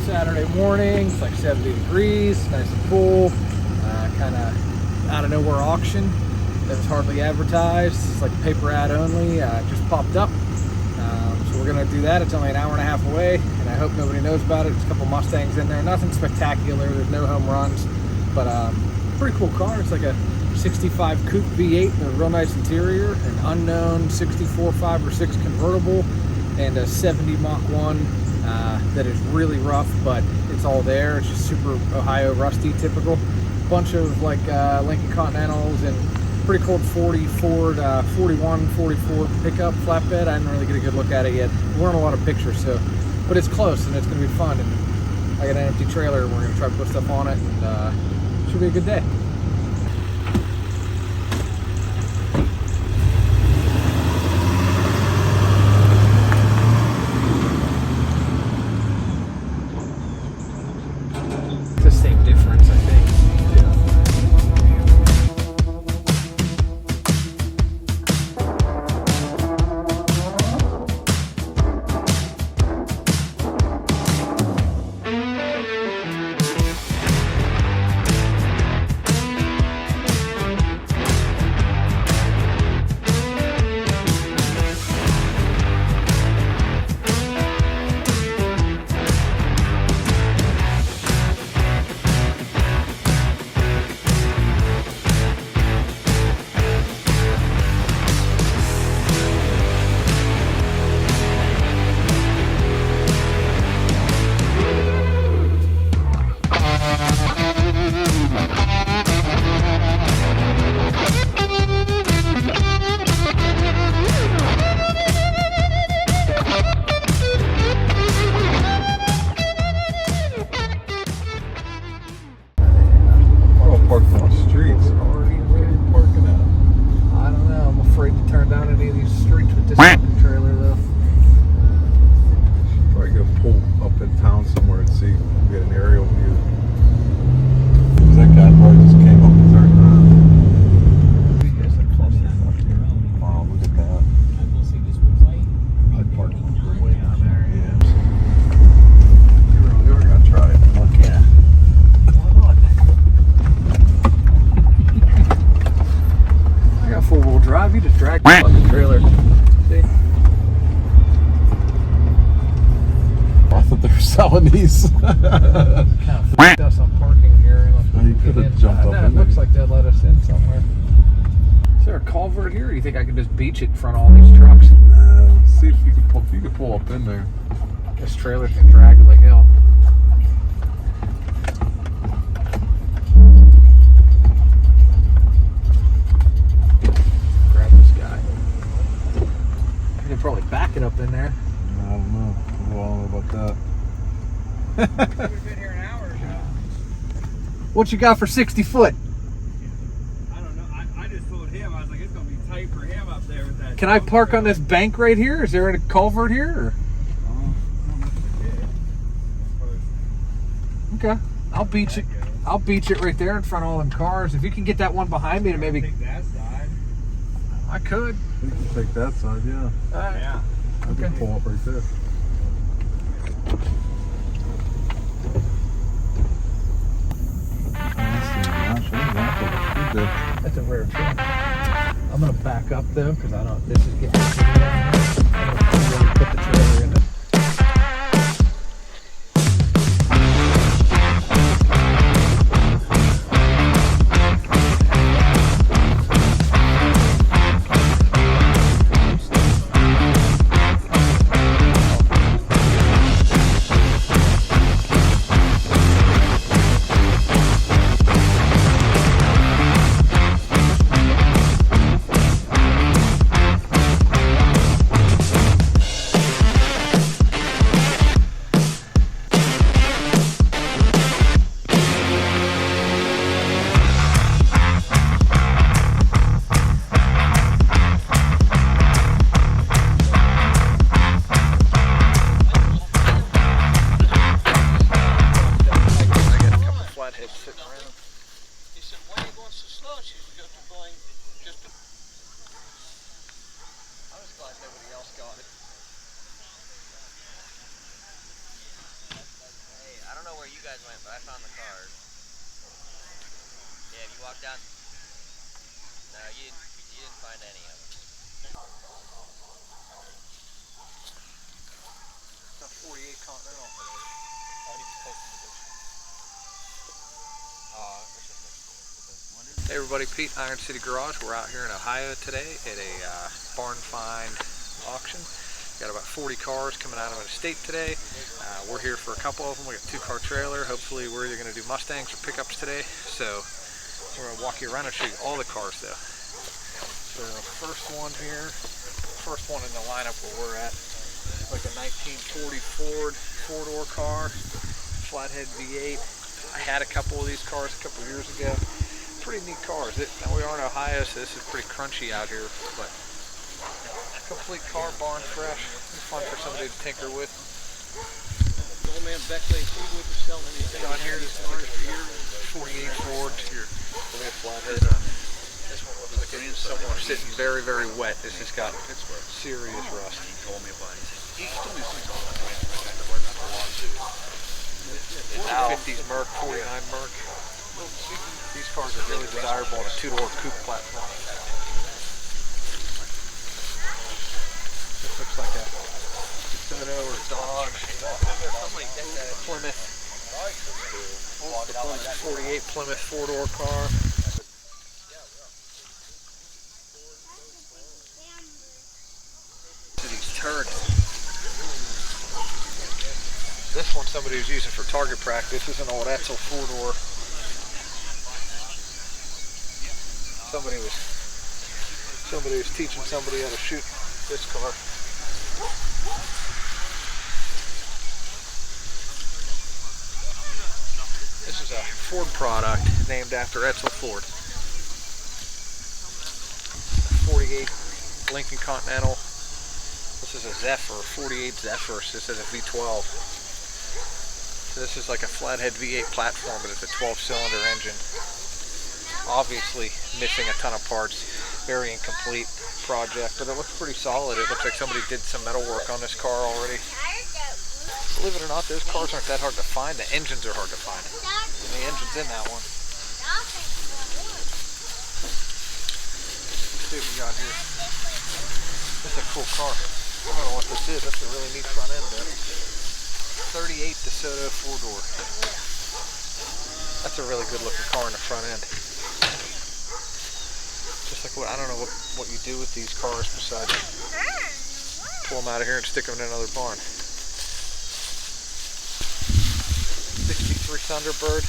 Saturday morning. It's like 70 degrees, nice and cool. Kind of out of nowhere auction that was hardly advertised. It's like a paper ad only. Just popped up. So we're gonna do that. It's only an hour and a half away, and I hope nobody knows about it. There's a couple Mustangs in there. Nothing spectacular. There's no home runs, but pretty cool car. It's like a 65 coupe V8 with a real nice interior, an unknown 64 5 or 6 convertible, and a 70 Mach 1 that is really rough, but it's all there. It's just super Ohio rusty, typical. Bunch of like Lincoln Continentals and pretty cool 40 Ford 41, 44 pickup flatbed. I didn't really get a good look at it yet. There weren't a lot of pictures, so, but it's close and it's gonna be fun. And I got an empty trailer and we're gonna try to put stuff on it, and should be a good day. The same difference, I think. Trailer though. Should probably go pull up in town somewhere and see, get an aerial view. Because that guy probably just came up and turned around. Wow, look at that. I'd park way down there. Yeah. You really are gonna try it. Look, yeah. I got 4-wheel drive. You just drag the fucking trailer. See? I thought they were selling these. Kind of fucked us on parking here. Oh, you could have jumped up in It looks there. like they let us in somewhere. Is there a culvert here, or do you think I could just beach it in front of all these trucks? No. See if you could pull up in there. This trailer can drag it like hell. Grab this guy. I could probably back it up in there. I don't know. I don't know about that. We've been here an hour ago. What you got for 60 foot? I don't know. I just told him, I was like, it's going to be tight for him up there with that. Can I park on this bank right here? Is there a culvert here? Or? Okay. I'll beach it. I'll beach it right there in front of all them cars. If you can get that one behind me to maybe. Take that side. I could. You can take that side, yeah. Yeah. I can pull up right there. That's a rare truck. I'm gonna back up though, because I don't. This is getting. I'm gonna put the trailer in it. guys went, but I found the cars. Yeah, if you walk down. No, you didn't find any of them. It's a 48 Continental. Hey everybody, Pete, Iron City Garage. We're out here in Ohio today at a barn find auction. Got about 40 cars coming out of an estate today. We're here for a couple of them. We got a 2-car trailer. Hopefully we're either going to do Mustangs or pickups today. So we're going to walk you around and show you all the cars though. So first one here, first one in the lineup where we're at, like a 1940 Ford 4-door car, flathead V8. I had a couple of these cars a couple years ago. Pretty neat cars. Now we are in Ohio, so this is pretty crunchy out here, but complete car, barn fresh. It's fun for somebody to tinker with. Old man Beckley, he wouldn't sell anything. Down here, this is like a 48 Ford. Look at flathead. This one looks like it's somewhere sitting very, very wet. This has got serious rust. He told me about it. He told me something. 50s Merc, 49 Merc. These cars are really desirable on a 2-door coupe platform. This looks like a DeSoto or a Dodge. Plymouth. 48 Plymouth 4-door car. These turds. This one somebody was using for target practice. This is an old Etzel 4-door. Somebody was teaching somebody how to shoot this car. This is a Ford product named after Etzel Ford. 48 Lincoln Continental. This is a Zephyr, 48 Zephyr. So this is a V12. So this is like a flathead V8 platform, but it's a 12-cylinder engine. Obviously missing a ton of parts, very incomplete project, but it looks pretty solid. It looks like somebody did some metal work on this car already. Believe it or not, those cars aren't that hard to find. The engines are hard to find. And the engine's in that one. Let's see what we got here. This is a cool car. I don't know what this is. That's a really neat front end though. 38 DeSoto 4-door. That's a really good looking car in the front end. Just like what, I don't know what you do with these cars besides pull them out of here and stick them in another barn. 63 Thunderbird.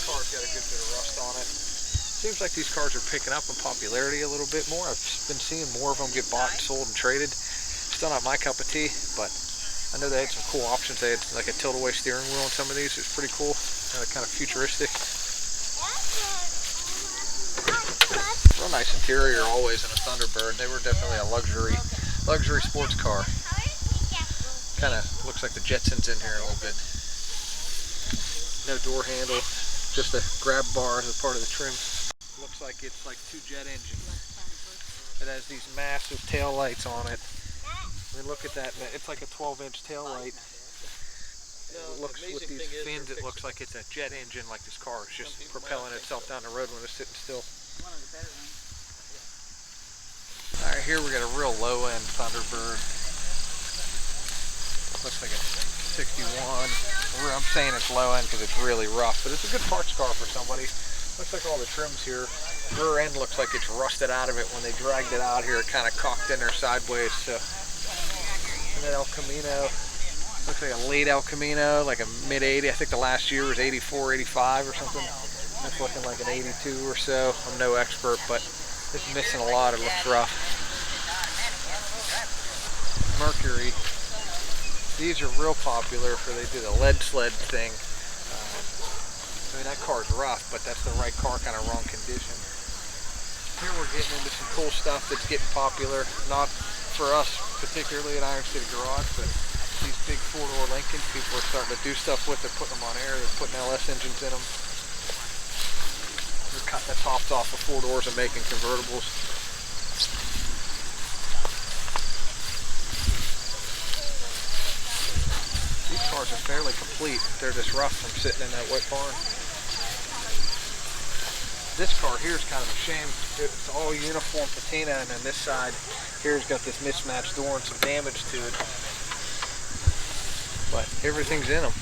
Car's got a good bit of rust on it. Seems like these cars are picking up in popularity a little bit more. I've been seeing more of them get bought and sold and traded. Still not my cup of tea, but I know they had some cool options. They had like a tilt-away steering wheel on some of these. It's pretty cool, kind of futuristic. Real nice interior always in a Thunderbird. They were definitely a luxury sports car. Kind of looks like the Jetsons in here a little bit. No door handle, just a grab bar as a part of the trim. Looks like it's like 2 jet engines. It has these massive tail lights on it. I mean, look at that. It's like a 12-inch tail light. It looks with these fins, it looks like it's a jet engine, like this car is just propelling itself down the road when it's sitting still. Alright, here we got a real low-end Thunderbird. Looks like a 61. I'm saying it's low-end because it's really rough, but it's a good parts car for somebody. Looks like all the trims here. Rear end looks like it's rusted out of it. When they dragged it out here, it kind of cocked in there sideways. So, and then El Camino. Looks like a late El Camino, like a mid-80. I think the last year was 84, 85 or something. That's looking like an 82 or so. I'm no expert, but it's missing a lot. It looks rough. Mercury. These are real popular for they do the lead sled thing. I mean, that car's rough, but that's the right car, kind of wrong condition. Here we're getting into some cool stuff that's getting popular. Not for us particularly at Iron City Garage, but these big 4-door Lincolns, people are starting to do stuff with. They're putting them on air. They're putting LS engines in them. They're cutting the tops off of 4-doors and making convertibles. These cars are fairly complete. They're just rough from sitting in that wet barn. This car here is kind of a shame. It's all uniform patina, and then this side here's got this mismatched door and some damage to it. But everything's in them.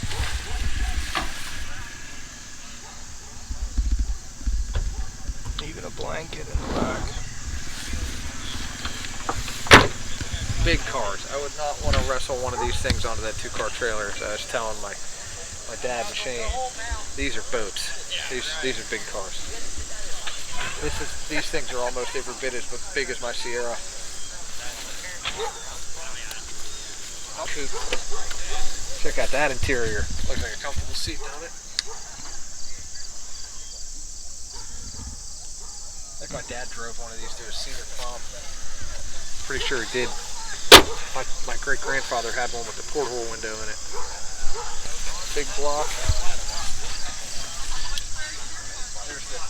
Even a blanket in the back. Big cars. I would not want to wrestle one of these things onto that 2-car trailer. As I was telling my dad and Shane, these are boats. These are big cars. These things are almost every bit as big as my Sierra. Check out that interior. Looks like a comfortable seat, don't it? I think my dad drove one of these to a Cedar prom. Pretty sure he did. My great-grandfather had one with the porthole window in it. Big block. There's the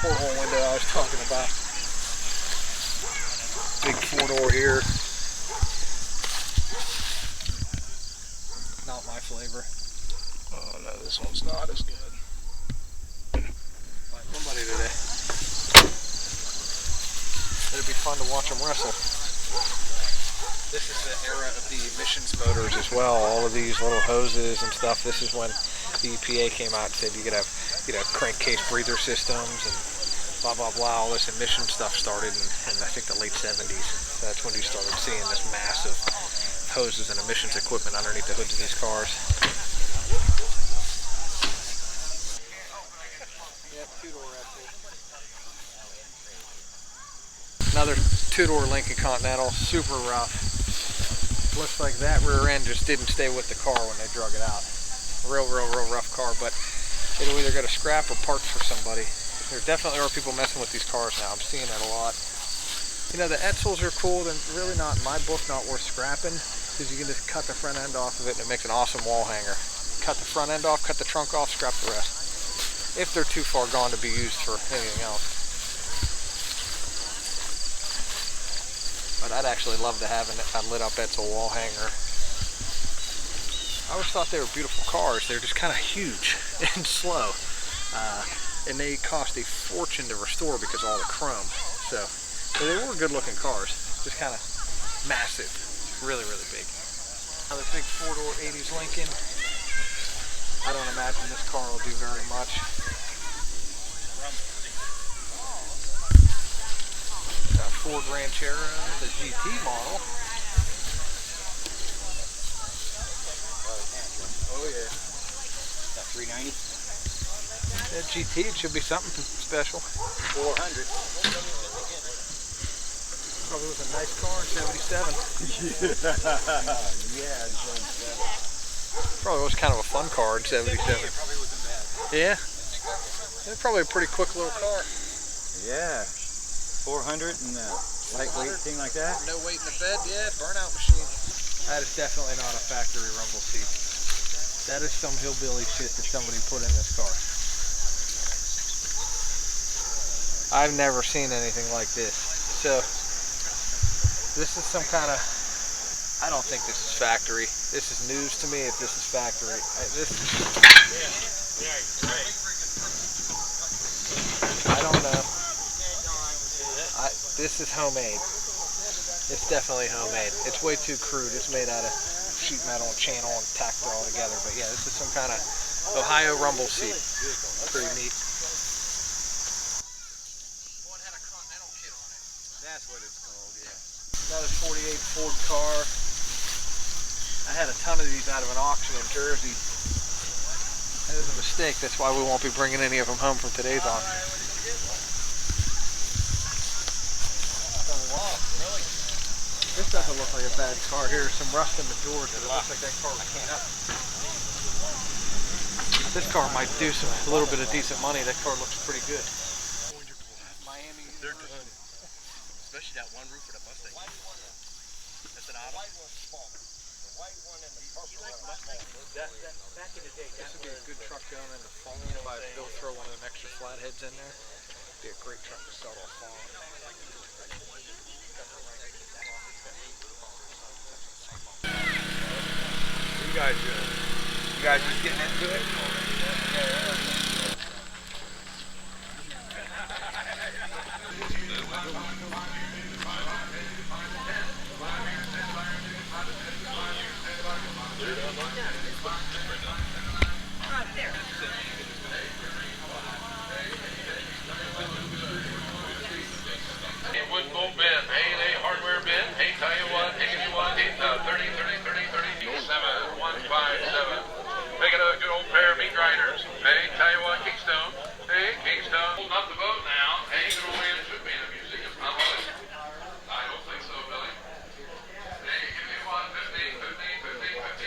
porthole window I was talking about. Big 4-door here. Not my flavor. Oh no, this one's not as good. Find somebody today. It'd be fun to watch them wrestle. This is the era of the emissions motors as well. All of these little hoses and stuff. This is when the EPA came out and said you could have crankcase breather systems and blah blah blah. All this emission stuff started in I think the late 70s. That's when you started seeing this massive hoses and emissions equipment underneath the hoods of these cars. Yep, 2-door right there. Another 2-door Lincoln Continental, super rough. Looks like that rear end just didn't stay with the car when they drug it out. Real rough car, but it'll either go to scrap or parts for somebody. There definitely are people messing with these cars now. I'm seeing that a lot. You know, the Edsels are cool. They're really not, in my book, not worth scrapping, because you can just cut the front end off of it and it makes an awesome wall hanger. Cut the front end off, cut the trunk off, scrap the rest. If they're too far gone to be used for anything else. But I'd actually love to have a lit up Edsel wall hanger. I always thought they were beautiful cars. They're just kind of huge and slow. And they cost a fortune to restore because of all the chrome. So they were good looking cars. Just kind of massive. Really big. Another big 4-door 80s Lincoln. I don't imagine this car will do very much. Ford Ranchero, the GT model. Oh yeah. That 390? That GT, it should be something special. 400. Probably was a nice car in 77. Yeah, in 77. Probably was kind of a fun car in 77. It probably wasn't bad. Yeah. It's probably a pretty quick little car. Yeah. 400 and lightweight thing like that. No weight in the bed, yeah, burnout machine. That is definitely not a factory rumble seat. That is some hillbilly shit that somebody put in this car. I've never seen anything like this. So, this is some kind of, I don't think this is factory. This is news to me if this is factory. I don't know. This is homemade. It's definitely homemade. It's way too crude. It's made out of sheet metal and channel and tacked all together. But yeah, this is some kind of Ohio rumble seat. Pretty neat. Well, it had a Continental kit on it. That's what it's called, yeah. Another 48 Ford car. I had a ton of these out of an auction in Jersey. That was a mistake. That's why we won't be bringing any of them home from today's auction. This doesn't look like a bad car. Here's some rust in the doors. It looks like that car was cleaned up. This car might do a little bit of decent money. That car looks pretty good. Miami. They're good. Especially that one roof for the Mustang. That's an auto. Back in the day, this would be a good truck going in the fall. If they'll throw one of them extra flatheads in there, it'd be a great truck to sell off fall. You guys guys just getting into it? Wood bolt bin, A&A hardware bin, hey, tell you what, hey, give you one, 30, 7, 157. Making a good old pair of meat grinders. Hey, tell you what, Keystone. Hey, Keystone. Holding up the boat now. Hey, good old man should be in a museum. I don't think so, Billy. Hey, give me one, 15, $10. 5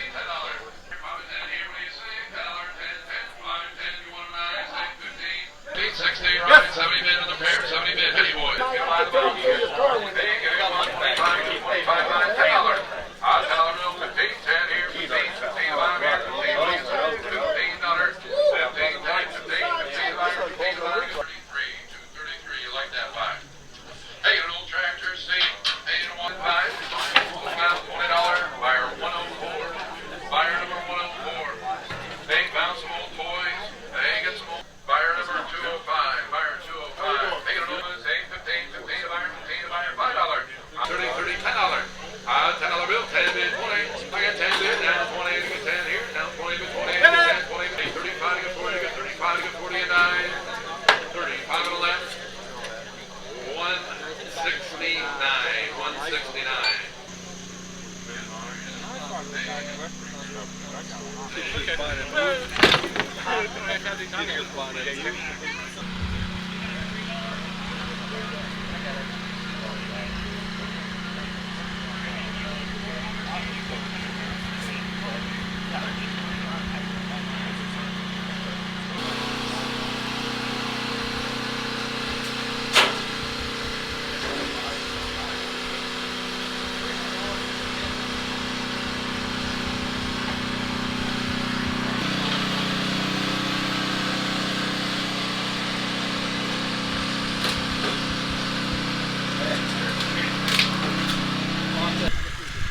and 10 here, what do you say? $10, 10, 5 and 10, you want a 9, say 15. 16, right, 70 bid on the pair, 70 bid, Henny boy. Hey, give me one, $5, $10. $10 bill, 15, 10 here, 15, 15, $5 here, 15, $15, 15, 33, 233, you like that 5. Hey, an old tractor, see, hey, you want 5, $20, buyer 104, buyer number 104. Hey, found some old toys, hey, get some old, buyer number 205, buyer 205. Hey, an old one, say 15, buyer 15, buyer $5. 30, $10. $10 bill, 10 bid, 20. I got 10 bid, down 20 to get 10 here, down 20 to get 20, get 10, 20, 35 to get 40, to get 35 to get 40 and 9. 35 on the left. 169, 169.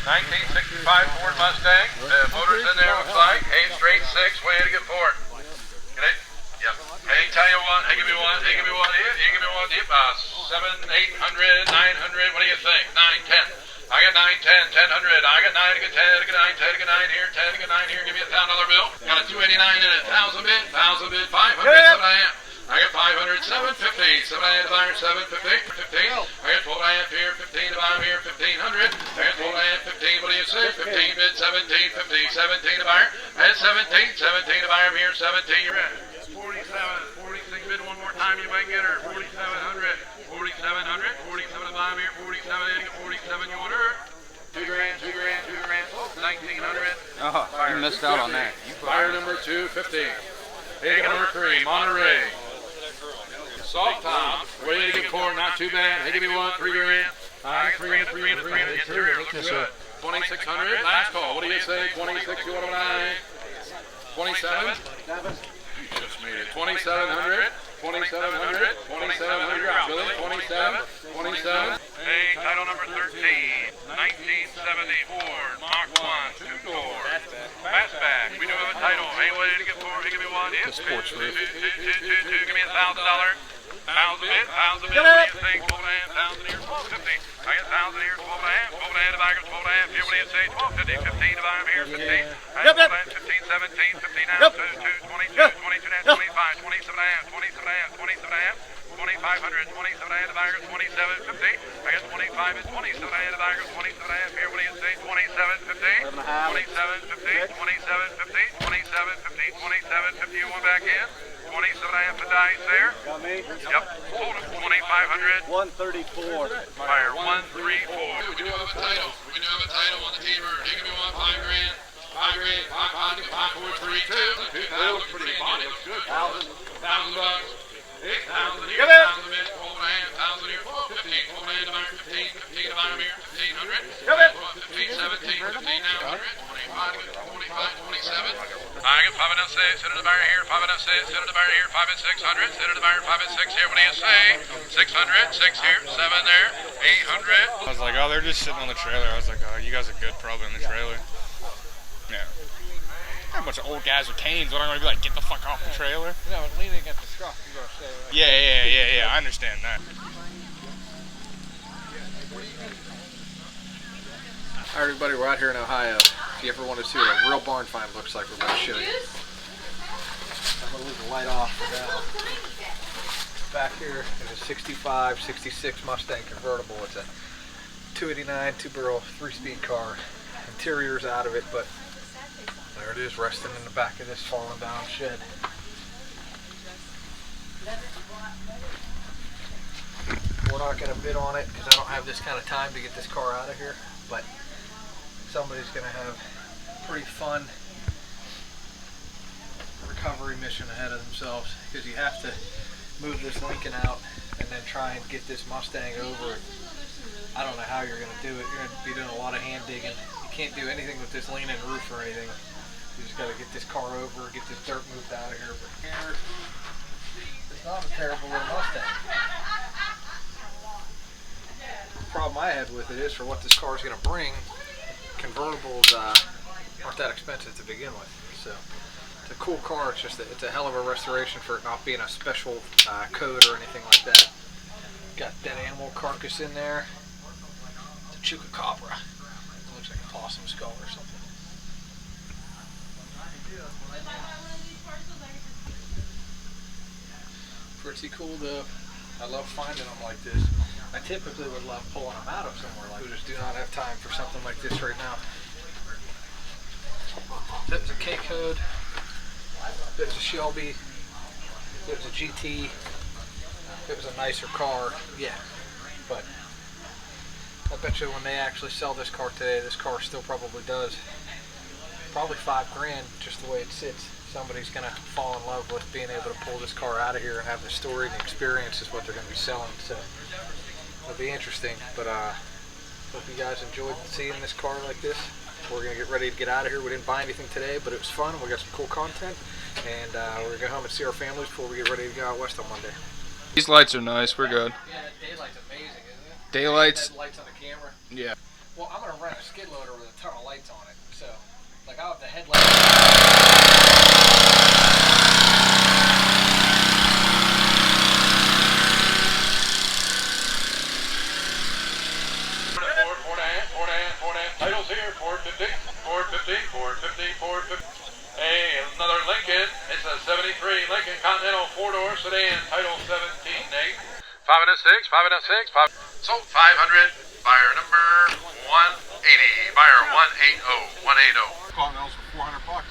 '65 Ford Mustang. The motor's in there, looks like. Hey, straight 6, way to get forward. Get it? Yep. Hey, tell you what. Hey, give me one. Hey, give me one. Hey, give me one. 7, 800, 900. What do you think? 9, 10. I got 9, 10, 1000. I got 9 to get 10 to get 9, 10 to get 9 here, 10 to get 9 here. Give me a $1,000 bill. Got a 289 in it. 1,000 bid, 500, 7 I am. I got 500, 750. 7 I am, 750, 15. I got 12 I am here, 15 to buy here, 1500. I got 12 I am, 15. What do you say? 15 bid, 17, 50, 17 to buy. I had 17 to buy here, 17. You're in. 47, 46 bid one more time. You might get her. 4,700, 4,700, 47 to buy here, 47. 47 you order. 2 grand, 1,900. Oh, you missed out on that. Fire number 250. Hey, number 3, Monterey. Soft top, way to get 4, not too bad. Hey, give me one, 3 grand. 3 interior, looks good. 2,600, last call. What do you say? 26, you want to 9? 27? You just made it. 2,700, 2,700, 2,700. Billy, 27, 27. Hey, title number 13, 1974, Mach 1, 2-door. Fastback, we do have a title. Hey, what did you get for? Hey, give me one. It's sports roof. Give me $1,000. 1,000 bid, 1,000 bid. What do you think? 12 and a half, 1,000 here, 1250. I got 1,000 here, 12 and a half, 12 and a half to buy, 12 and a half here. What do you say? 1250, 15 to buy him here, 15. I got 15, 17, 15 now, 22, 22 now, 25, 27 and a half, 27 and a half, 27 and a half. 2,500, 27 and a half to buy, 2750. I got 25 and 27 and a half to buy, 27 and a half here. What do you say? 2750, 2750, 2750, 2750, 2750. You want back in? 27 and a half to dice there. Got me? Yep. Hold it. 2,500. 134. Fire 134. We do have a title. We do have a title on the T-bird. He can be 5 grand. 5 grand. 5, 4, 3, 2. 2,000 looks pretty body. Looks good. 1,000 bucks. 8,000 here, 1,000 a minute, 12 and a half, 1,000 here, 1250, 12 and a half to buy 15, 15 to buy them here, 1,500, 15, 17, 15 now, 100, 25, 27. I got 5 and 6, sit in the buyer here, 5 and 6, sit in the buyer here, 5 and 600, sit in the buyer, 5 and 6 here, what do you say? 600, 6 here, 7 there, 800. I was like, oh, they're just sitting on the trailer. I was like, oh, you guys are good probably on the trailer. Yeah. bunch of old guys with canes. What am I gonna be like? Get the fuck off the trailer. No, but leaning against the truck, you're gonna stay like Yeah. I understand that. Alright everybody, we're out here in Ohio. If you ever want to see what a real barn find looks like, we're about to show you. I'm going to leave the light off for now. Back here is a 65, 66 Mustang convertible. It's a 289, two-barrel, three-speed car. Interior's out of it, but there it is, resting in the back of this fallen down shed. We're not going to bid on it because I don't have this kind of time to get this car out of here, but somebody's going to have a pretty fun recovery mission ahead of themselves, because you have to move this Lincoln out and then try and get this Mustang over. I don't know how you're going to do it. You're going to be doing a lot of hand digging. You can't do anything with this leaning roof or anything. You just got to get this car over, get this dirt moved out of here. But here, it's not a terrible little Mustang. The problem I had with it is, for what this car is going to bring, convertibles aren't that expensive to begin with. So it's a cool car. It's just it's a hell of a restoration for it not being a special code or anything like that. Got that animal carcass in there. It's a chupacabra. It looks like a possum skull or something. Pretty cool though. I love finding them like this. I typically would love pulling them out of somewhere like this. We just do not have time for something like this right now. That was a K code. That was a Shelby. It was a GT. It was a nicer car, yeah. But I bet you when they actually sell this car today, this car still probably does probably $5 grand just the way it sits. Somebody's gonna fall in love with being able to pull this car out of here and have the story and the experience is what they're gonna be selling. So it'll be interesting. But hope you guys enjoyed seeing this car like this. We're gonna get ready to get out of here. We didn't buy anything today, but it was fun. We got some cool content, and we're gonna go home and see our families before we get ready to go out west on Monday. These lights are nice. We're good. Yeah, that daylight's amazing, isn't it? Daylights. Lights on the camera. Yeah. Well, I'm gonna run a skid loader with a ton of lights on it, so like I'll have the headlights. Titles here, 450, 450, 450, 450. Hey, another Lincoln. It's a 73 Lincoln Continental 4-door sedan, title 17, Nate. 5 and a 6, 5 and a 6, 5. Sold 500. Buyer number 180. Buyer 180. 180. Continentals for $400.